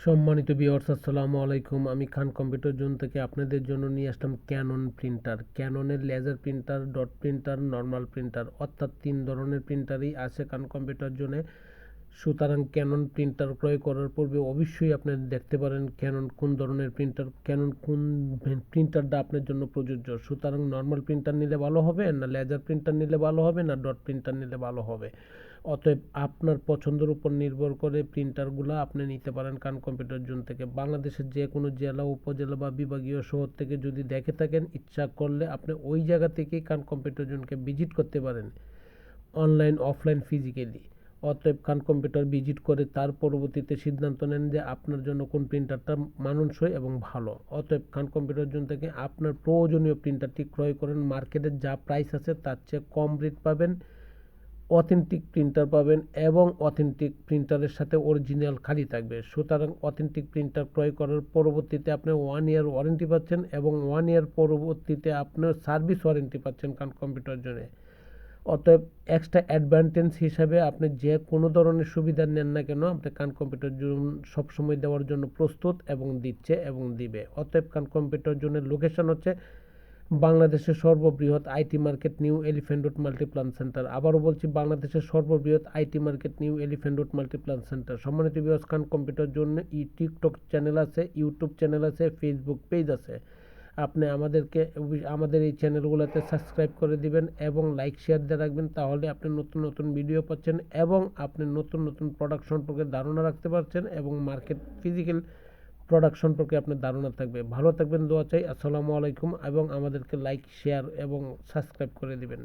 সম্মানিত ভিউয়ার্স, আসসালামু আলাইকুম। আমি খান কম্পিউটার জোন থেকে আপনাদের জন্য নিয়ে আসলাম ক্যানন প্রিন্টার। ক্যাননের laser printer, dot printer, normal printer অর্থাৎ 3 ধরনের প্রিন্টারই আছে খান কম্পিউটার জোনে। সুতরাং ক্যানন প্রিন্টার ক্রয় করার পূর্বে অবশ্যই আপনি দেখতে পারেন ক্যানন কোন ধরনের প্রিন্টার, ক্যানন কোন প্রিন্টারটা আপনার জন্য প্রযোজ্য। সুতরাং নর্মাল প্রিন্টার নিলে ভালো হবে না লেজার প্রিন্টার নিলে ভালো হবে না ডট প্রিন্টার নিলে ভালো হবে। অতএব আপনার পছন্দের উপর নির্ভর করে প্রিন্টারগুলো আপনি নিতে পারেন খান কম্পিউটার জোন থেকে। বাংলাদেশের যে কোনো জেলা, উপজেলা বা বিভাগীয় শহর থেকে যদি দেখে থাকেন, ইচ্ছা করলে আপনি ওই জায়গা থেকেই খান কম্পিউটার জোনকে ভিজিট করতে পারেন, অনলাইন অফলাইন ফিজিক্যালি। অতএব খান কম্পিউটার ভিজিট করে তার পরবর্তীতে সিদ্ধান্ত নেন যে আপনার জন্য কোন প্রিন্টারটা মানানসই এবং ভালো। অতএব খান কম্পিউটার জোন থেকে আপনার প্রয়োজনীয় প্রিন্টারটি ক্রয় করেন। মার্কেটের যা প্রাইস আছে তার চেয়ে কম রেট পাবেন, অথেন্টিক প্রিন্টার পাবেন এবং অথেন্টিক প্রিন্টারের সাথে অরিজিনাল খালি থাকবে। সুতরাং অথেন্টিক প্রিন্টার ক্রয় করার পরবর্তীতে আপনি 1 ইয়ার ওয়ারেন্টি পাচ্ছেন এবং 1 ইয়ার পরবর্তীতে আপনার সার্ভিস ওয়ারেন্টি পাচ্ছেন খান কম্পিউটার জোনে। অতএব এক্সট্রা অ্যাডভান্টেজ হিসাবে আপনি যে কোনো ধরনের সুবিধা নেন না কেন, আপনি খান কম্পিউটার জোন সবসময় দেওয়ার জন্য প্রস্তুত এবং দিচ্ছে এবং দিবে। অতএব খান কম্পিউটার জোনের লোকেশন হচ্ছে বাংলাদেশের সর্ববৃহৎ IT market, new elephant road Multiplan centre. আবারও বলছি, বাংলাদেশের সর্ববৃহৎ IT market, new elephant road Multiplan centre. সম্মানিত ভিউয়ার্স, খান কম্পিউটার জন্য টিকটক চ্যানেল আছে, ইউটিউব চ্যানেল আছে, ফেসবুক পেজ আছে। আপনি আমাদের এই চ্যানেলগুলোতে সাবস্ক্রাইব করে দিবেন এবং লাইক শেয়ার দিয়ে রাখবেন, তাহলে আপনি নতুন নতুন ভিডিও পাচ্ছেন এবং আপনি নতুন নতুন প্রোডাক্ট সম্পর্কে ধারণা রাখতে পারছেন এবং মার্কেট ফিজিক্যাল প্রোডাক্ট সম্পর্কে আপনার ধারণা থাকবে। ভালো থাকবেন, দোয়া চাই। আসসালামু আলাইকুম এবং আমাদেরকে লাইক শেয়ার এবং সাবস্ক্রাইব করে দিবেন।